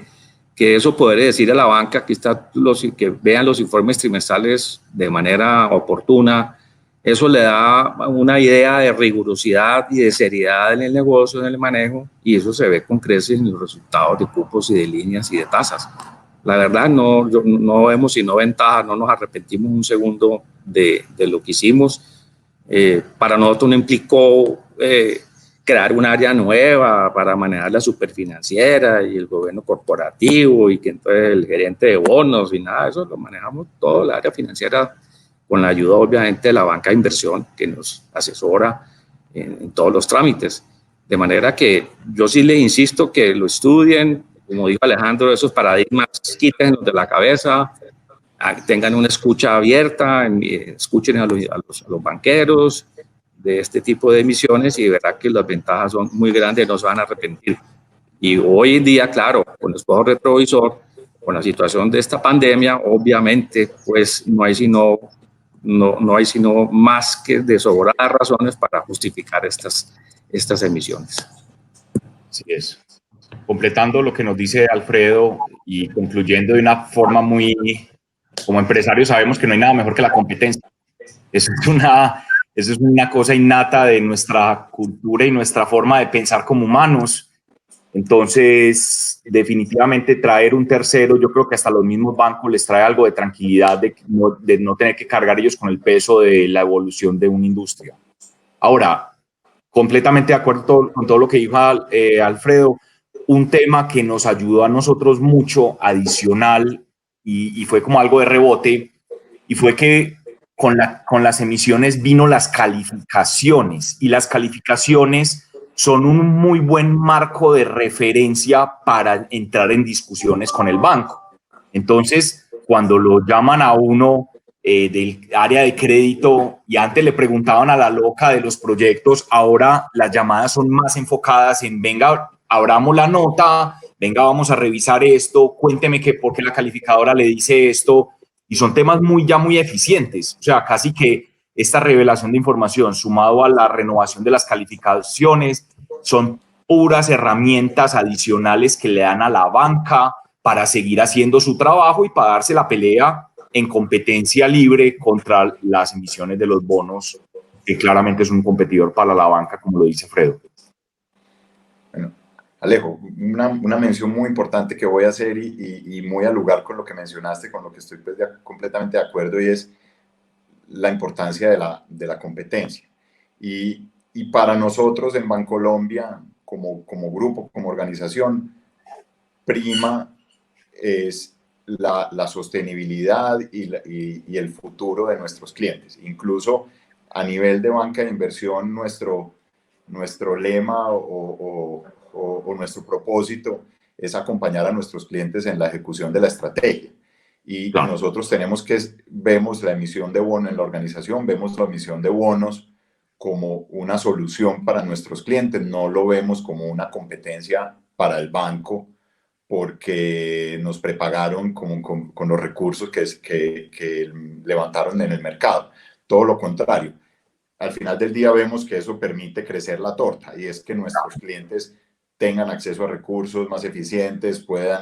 Speaker 2: eso poder decir a la banca, aquí está que vean los informes trimestrales de manera oportuna, eso le da una idea de rigurosidad y de seriedad en el negocio, en el manejo, y eso se ve con creces en los resultados de cupos y de líneas y de tasas. La verdad, no vemos sino ventajas, no nos arrepentimos un segundo de lo que hicimos. Para nosotros no implicó crear un área nueva para manejar la superfinanciera y el gobierno corporativo y que entonces el gerente de bonos y nada de eso, lo manejamos todo el área financiera con la ayuda obviamente de la banca de inversión que nos asesora en todos los trámites. De manera que yo sí les insisto que lo estudien, como dijo Alejandro, esos paradigmas quítenlos de la cabeza, tengan una escucha abierta, escuchen a los banqueros de este tipo de emisiones y verá que las ventajas son muy grandes, no se van a arrepentir. Y hoy en día, claro, con el espejo retrovisor, con la situación de esta pandemia, obviamente, pues no hay sino más que de sobradas razones para justificar estas emisiones.
Speaker 3: Así es. Completando lo que nos dice Alfredo y concluyendo de una forma como empresarios sabemos que no hay nada mejor que la competencia. Eso es una cosa innata de nuestra cultura y nuestra forma de pensar como humanos. Entonces, definitivamente traer un tercero, yo creo que hasta los mismos bancos les trae algo de tranquilidad de no tener que cargar ellos con el peso de la evolución de una industria. Ahora, completamente de acuerdo con todo lo que dijo Alfredo, un tema que nos ayudó a nosotros mucho, adicional, y fue como algo de rebote, y fue que con las emisiones vino las calificaciones, y las calificaciones son un muy buen marco de referencia para entrar en discusiones con el banco. Entonces, cuando lo llaman a uno del área de crédito y antes le preguntaban a la loca de los proyectos, ahora las llamadas son más enfocadas en venga, abramos la nota, venga, vamos a revisar esto, cuénteme por qué la calificadora le dice esto, y son temas ya muy eficientes. O sea, casi que esta revelación de información sumado a la renovación de las calificaciones son puras herramientas adicionales que le dan a la banca para seguir haciendo su trabajo y para darse la pelea en competencia libre contra las emisiones de los bonos, que claramente es un competidor para la banca, como lo dice Fredo.
Speaker 1: Bueno, Alejo, una mención muy importante que voy a hacer y muy al lugar con lo que mencionaste, con lo que estoy pues completamente de acuerdo, y es la importancia de la competencia. Y para nosotros en Bancolombia, como grupo, como organización, prima es la sostenibilidad y el futuro de nuestros clientes. Incluso a nivel de banca de inversión, nuestro lema o nuestro propósito es acompañar a nuestros clientes en la ejecución de la estrategia. Y claro, nosotros vemos la emisión de bonos en la organización, vemos la emisión de bonos como una solución para nuestros clientes, no lo vemos como una competencia para el banco porque nos prepagaron con los recursos que levantaron en el mercado. Todo lo contrario. Al final del día vemos que eso permite crecer la torta y es que nuestros clientes tengan acceso a recursos más eficientes, puedan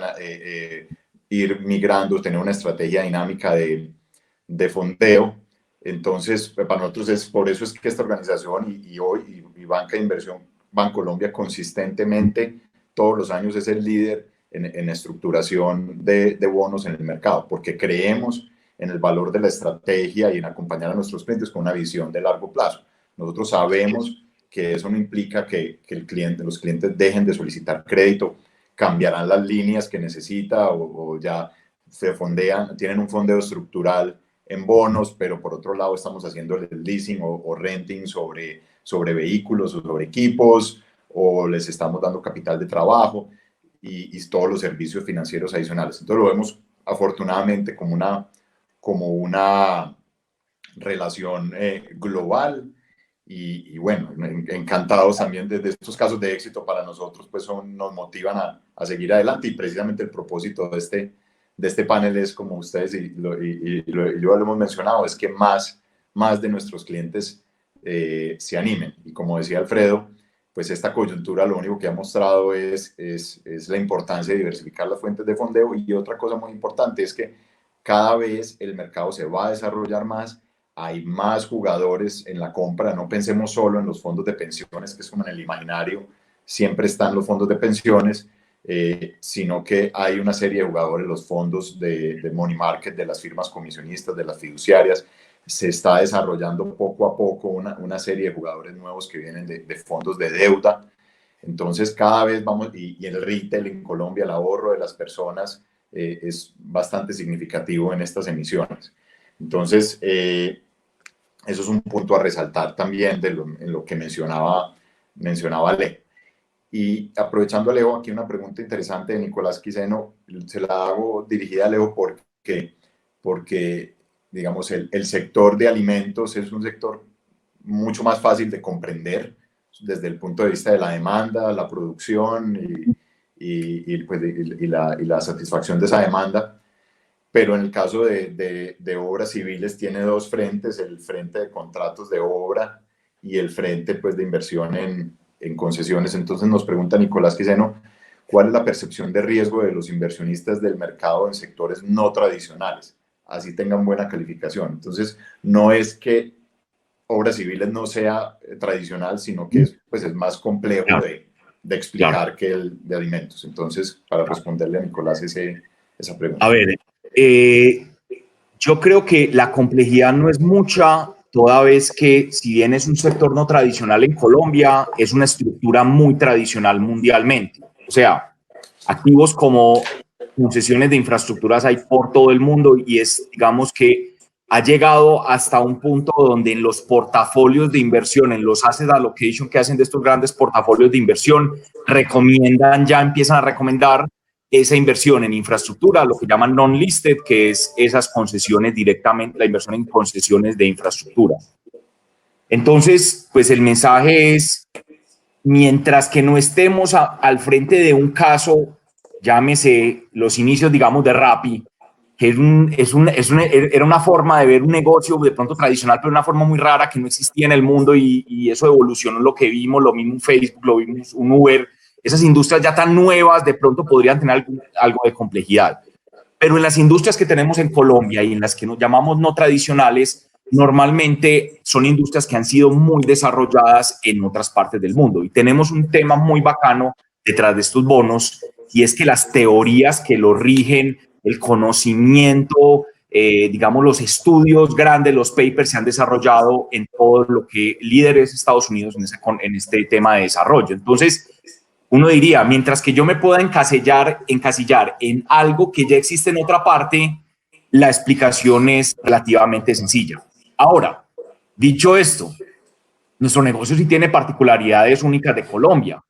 Speaker 1: ir migrando, tener una estrategia dinámica de fondeo. Entonces, para nosotros por eso es que esta organización y Banca de Inversión Bancolombia consistentemente todos los años es el líder en estructuración de bonos en el mercado, porque creemos en el valor de la estrategia y en acompañar a nuestros clientes con una visión de largo plazo. Nosotros sabemos que eso no implica que los clientes dejen de solicitar crédito, cambiarán las líneas que necesita o ya se fondean, tienen un fondeo estructural en bonos, pero por otro lado estamos haciendo el leasing o renting sobre vehículos o sobre equipos o les estamos dando capital de trabajo y todos los servicios financieros adicionales. Entonces lo vemos afortunadamente como una relación global y bueno, encantados también de estos casos de éxito para nosotros, pues nos motivan a seguir adelante y precisamente el propósito de este panel es, como ustedes y lo hemos mencionado, es que más de nuestros clientes se animen. Y como decía Alfredo, pues esta coyuntura lo único que ha mostrado es la importancia de diversificar las fuentes de fondeo y otra cosa muy importante es que cada vez el mercado se va a desarrollar más, hay más jugadores en la compra, no pensemos solo en los fondos de pensiones, que es como en el imaginario, siempre están los fondos de pensiones, sino que hay una serie de jugadores, los fondos de money market, de las firmas comisionistas, de las fiduciarias, se está desarrollando poco a poco una serie de jugadores nuevos que vienen de fondos de deuda. Entonces cada vez vamos, y el retail en Colombia, el ahorro de las personas es bastante significativo en estas emisiones. Entonces, eso es un punto a resaltar también en lo que mencionaba Alejo. Y aprovechando, Alejo, aquí una pregunta interesante de Nicolás Quiseno, se la hago dirigida a Alejo porque digamos, el sector de alimentos es un sector mucho más fácil de comprender desde el punto de vista de la demanda, la producción y la satisfacción de esa demanda. Pero en el caso de obras civiles tiene dos frentes, el frente de contratos de obra y el frente pues, de inversión en concesiones. Entonces nos pregunta Nicolás Quiseno, ¿cuál es la percepción de riesgo de los inversionistas del mercado en sectores no tradicionales? Así tengan buena calificación. Entonces, no es que obras civiles no sea tradicional, sino que es más complejo de explicar que el de alimentos. Entonces, para responderle a Nicolás esa pregunta.
Speaker 3: A ver, yo creo que la complejidad no es mucha, toda vez que si bien es un sector no tradicional en Colombia, es una estructura muy tradicional mundialmente. O sea, activos como concesiones de infraestructuras hay por todo el mundo y digamos que ha llegado hasta un punto donde en los portafolios de inversión, en los asset allocation que hacen de estos grandes portafolios de inversión, empiezan a recomendar esa inversión en infraestructura, lo que llaman non-listed, que es esas concesiones directamente, la inversión en concesiones de infraestructura. Entonces, pues el mensaje es, mientras que no estemos al frente de un caso, llámese los inicios, digamos, de Rappi, que era una forma de ver un negocio de pronto tradicional, pero una forma muy rara que no existía en el mundo y eso evolucionó lo que vimos, lo mismo un Facebook, lo vimos un Uber. Esas industrias ya tan nuevas de pronto podrían tener algo de complejidad. Pero en las industrias que tenemos en Colombia y en las que nos llamamos no tradicionales, normalmente son industrias que han sido muy desarrolladas en otras partes del mundo. Y tenemos un tema muy bacano detrás de estos bonos, y es que las teorías que lo rigen, el conocimiento, digamos los estudios grandes, los papers se han desarrollado en todo lo que líderes de Estados Unidos en este tema de desarrollo. Entonces, uno diría, mientras que yo me pueda encasillar en algo que ya existe en otra parte, la explicación es relativamente sencilla. Ahora, dicho esto, nuestro negocio sí tiene particularidades únicas de Colombia.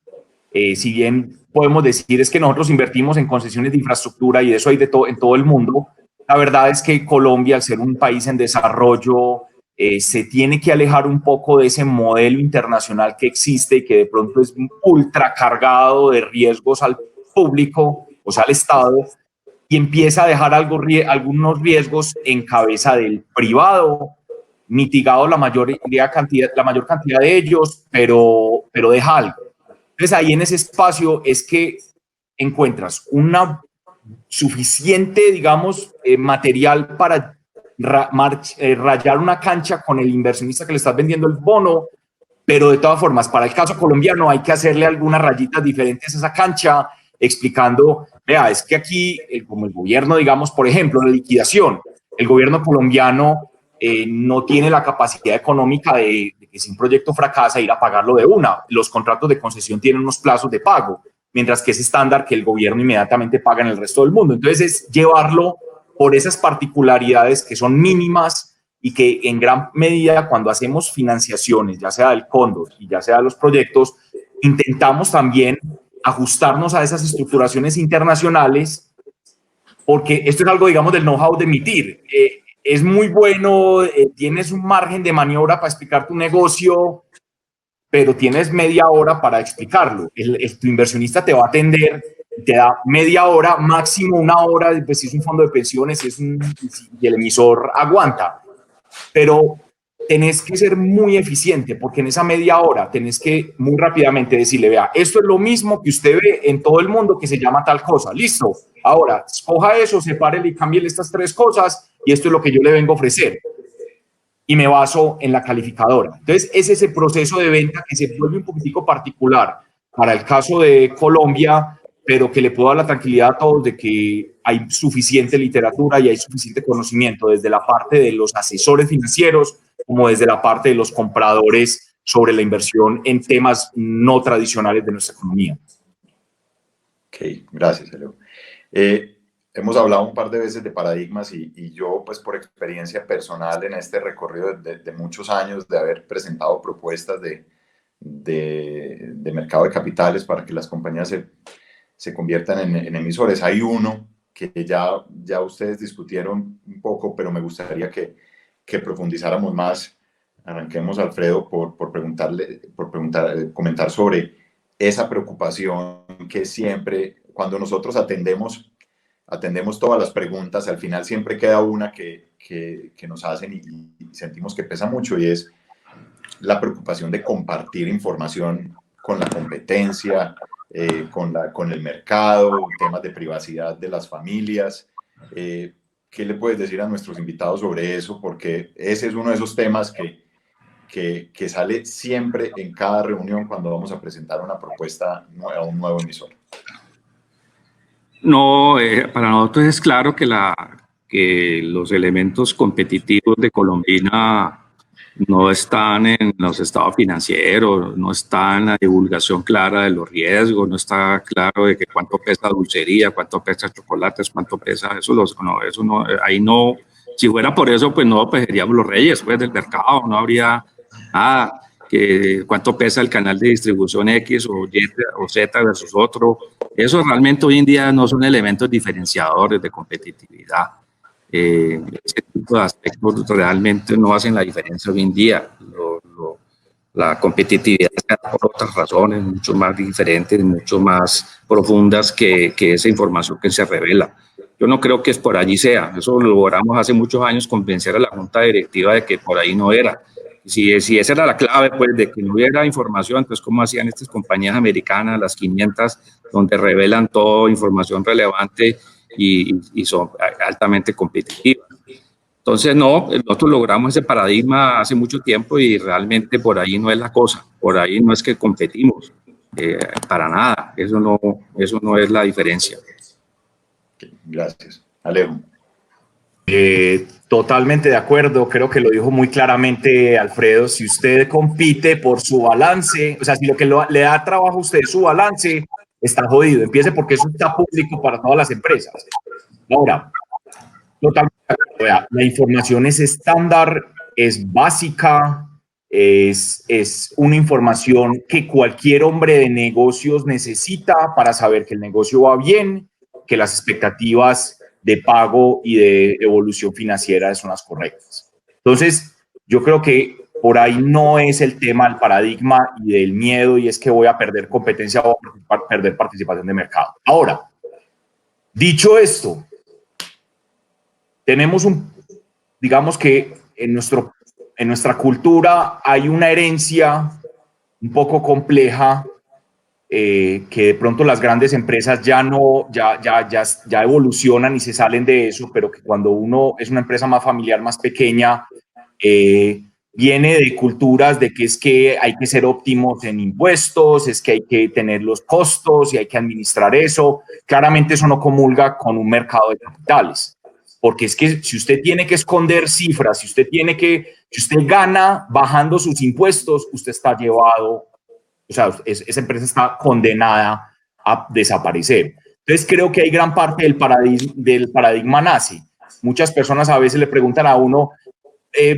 Speaker 3: Si bien podemos decir es que nosotros invertimos en concesiones de infraestructura y eso hay en todo el mundo, la verdad es que Colombia, al ser un país en desarrollo, se tiene que alejar un poco de ese modelo internacional que existe y que de pronto es ultra cargado de riesgos al público, o sea, al Estado, y empieza a dejar algunos riesgos en cabeza del privado, mitigado la mayor cantidad de ellos, pero deja algo. Entonces ahí en ese espacio es que encuentras una suficiente, digamos, material para rayar una cancha con el inversionista que le estás vendiendo el bono, pero de todas formas, para el caso colombiano hay que hacerle algunas rayitas diferentes a esa cancha, explicando, vea, es que aquí, como el gobierno, digamos, por ejemplo, la liquidación, el gobierno colombiano no tiene la capacidad económica de que si un proyecto fracasa, ir a pagarlo de una. Los contratos de concesión tienen unos plazos de pago, mientras que es estándar que el gobierno inmediatamente paga en el resto del mundo. Entonces es llevarlo por esas particularidades que son mínimas y que en gran medida cuando hacemos financiaciones, ya sea del Cóndor y ya sea de los proyectos, intentamos también ajustarnos a esas estructuraciones internacionales, porque esto es algo, digamos, del know-how de emitir. Es muy bueno, tienes un margen de maniobra para explicar tu negocio, pero tienes media hora para explicarlo. Tu inversionista te va a atender, te da media hora, máximo una hora, pues si es un fondo de pensiones, y el emisor aguanta. Pero tenés que ser muy eficiente, porque en esa media hora tenés que muy rápidamente decirle, vea, esto es lo mismo que usted ve en todo el mundo que se llama tal cosa. Listo. Ahora, escoja eso, sepárele y cámbiele estas 3 cosas y esto es lo que yo le vengo a ofrecer. Y me baso en la calificadora. Entonces, es ese proceso de venta que se vuelve un poquitico particular para el caso de Colombia, pero que le puedo dar la tranquilidad a todos de que hay suficiente literatura y hay suficiente conocimiento desde la parte de los asesores financieros como desde la parte de los compradores sobre la inversión en temas no tradicionales de nuestra economía.
Speaker 1: Ok, gracias, Leo. Hemos hablado un par de veces de paradigmas y yo, pues por experiencia personal en este recorrido de muchos años de haber presentado propuestas de mercado de capitales para que las compañías se conviertan en emisores. Hay uno que ya ustedes discutieron un poco, pero me gustaría que profundizáramos más. Arranquemos, Alfredo, por comentar sobre esa preocupación que siempre, cuando nosotros atendemos todas las preguntas, al final siempre queda una que nos hacen y sentimos que pesa mucho, y es la preocupación de compartir información con la competencia, con el mercado, temas de privacidad de las familias. ¿Qué le puedes decir a nuestros invitados sobre eso? Porque ese es uno de esos temas que sale siempre en cada reunión cuando vamos a presentar una propuesta a un nuevo emisor.
Speaker 2: No, para nosotros es claro que los elementos competitivos de Colombina no están en los estados financieros, no está en la divulgación clara de los riesgos, no está claro de que cuánto pesa dulcería, cuánto pesa chocolates, cuánto pesa eso, ahí no, si fuera por eso, pues no seríamos los reyes pues, del mercado, no habría nada, que cuánto pesa el canal de distribución X o Y o Z versus otro. Eso realmente hoy en día no son elementos diferenciadores de competitividad. Ese tipo de aspectos realmente no hacen la diferencia hoy en día. La competitividad se da por otras razones, mucho más diferentes, mucho más profundas que esa información que se revela. Yo no creo que es por allí sea. Eso lo logramos hace muchos años, convencer a la junta directiva de que por ahí no era. Si esa era la clave, pues, de que no hubiera información, entonces, ¿cómo hacían estas compañías americanas, las 500, donde revelan toda información relevante y son altamente competitivas? Entonces, no, nosotros logramos ese paradigma hace mucho tiempo y realmente por ahí no es la cosa. Por ahí no es que competimos, para nada. Eso no es la diferencia.
Speaker 1: Gracias. Alejo.
Speaker 3: Totalmente de acuerdo, creo que lo dijo muy claramente Alfredo. Si usted compite por su balance, o sea, si lo que le da trabajo a usted es su balance, está jodido. Empiece porque eso está público para todas las empresas. Ahora, totalmente de acuerdo. La información es estándar, es básica, es una información que cualquier hombre de negocios necesita para saber que el negocio va bien, que las expectativas de pago y de evolución financiera son las correctas. Entonces, yo creo que por ahí no es el tema del paradigma y del miedo, y es que voy a perder competencia o a perder participación de mercado. Ahora, dicho esto, tenemos digamos que en nuestra cultura hay una herencia un poco compleja, que de pronto las grandes empresas ya evolucionan y se salen de eso, pero que cuando uno es una empresa más familiar, más pequeña, viene de culturas de que es que hay que ser óptimos en impuestos, es que hay que tener los costos y hay que administrar eso. Claramente eso no comulga con un mercado de capitales, porque es que si usted tiene que esconder cifras, si usted gana bajando sus impuestos, usted está llevado. O sea, esa empresa está condenada a desaparecer. Entonces, creo que hay gran parte del paradigma nazi. Muchas personas a veces le preguntan a uno,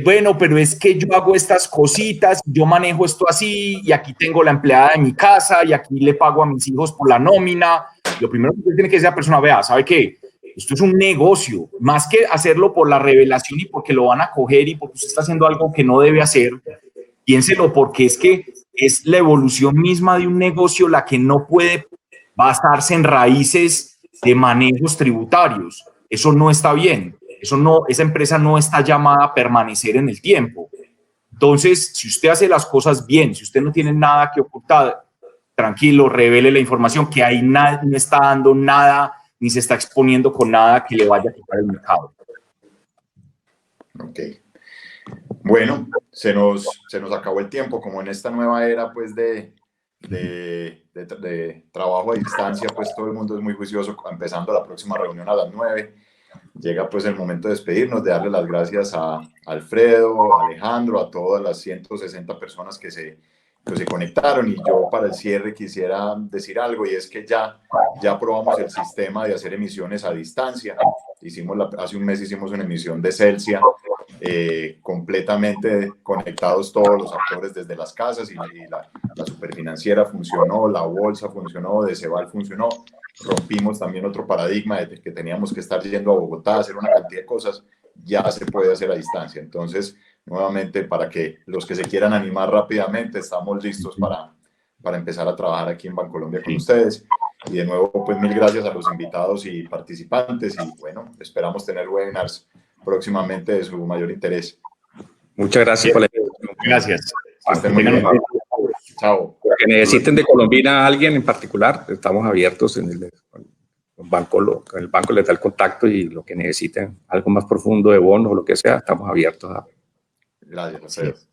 Speaker 3: bueno, pero es que yo hago estas cositas, yo manejo esto así, y aquí tengo la empleada de mi casa, y aquí le pago a mis hijos por la nómina. Lo primero que tiene que decir esa persona, vea, ¿sabe qué? Esto es un negocio, más que hacerlo por la revelación y porque lo van a coger y porque usted está haciendo algo que no debe hacer, piénselo, porque es que es la evolución misma de un negocio la que no puede basarse en raíces de manejos tributarios. Eso no está bien. Esa empresa no está llamada a permanecer en el tiempo. Entonces, si usted hace las cosas bien, si usted no tiene nada que ocultar, tranquilo, revele la información, que ahí no está dando nada, ni se está exponiendo con nada que le vaya a quitar el mercado.
Speaker 1: Ok. Bueno, se nos acabó el tiempo, como en esta nueva era pues de trabajo a distancia, pues todo el mundo es muy juicioso, empezando la próxima reunión a las 9. Llega pues el momento de despedirnos, de darle las gracias a Alfredo, a Alejandro, a todas las 160 personas que se conectaron. Y yo para el cierre quisiera decir algo, y es que ya probamos el sistema de hacer emisiones a distancia. Hace un mes hicimos una emisión de Celsia, completamente conectados todos los actores desde las casas, y la superfinanciera funcionó, la bolsa funcionó, Deceval funcionó. Rompimos también otro paradigma de que teníamos que estar yendo a Bogotá a hacer una cantidad de cosas, ya se puede hacer a distancia. Entonces, nuevamente, para que los que se quieran animar rápidamente, estamos listos para empezar a trabajar aquí en Bancolombia con ustedes. Y de nuevo, pues mil gracias a los invitados y participantes, y bueno, esperamos tener webinars próximamente de su mayor interés.
Speaker 2: Muchas gracias por la invitación.
Speaker 3: Gracias.
Speaker 1: Estén muy bien. Chao.
Speaker 2: Que necesiten de Colombina a alguien en particular, estamos abiertos en el banco les da el contacto, y lo que necesiten, algo más profundo de bonos o lo que sea, estamos abiertos a.
Speaker 1: Gracias.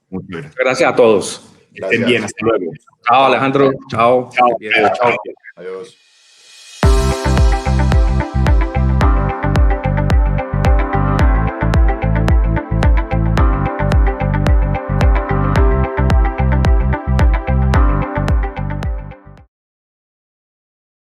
Speaker 2: Muchas gracias a todos.
Speaker 3: Estén bien, hasta luego.
Speaker 2: Chao, Alejandro. Chao.
Speaker 3: Chao.
Speaker 1: Adiós.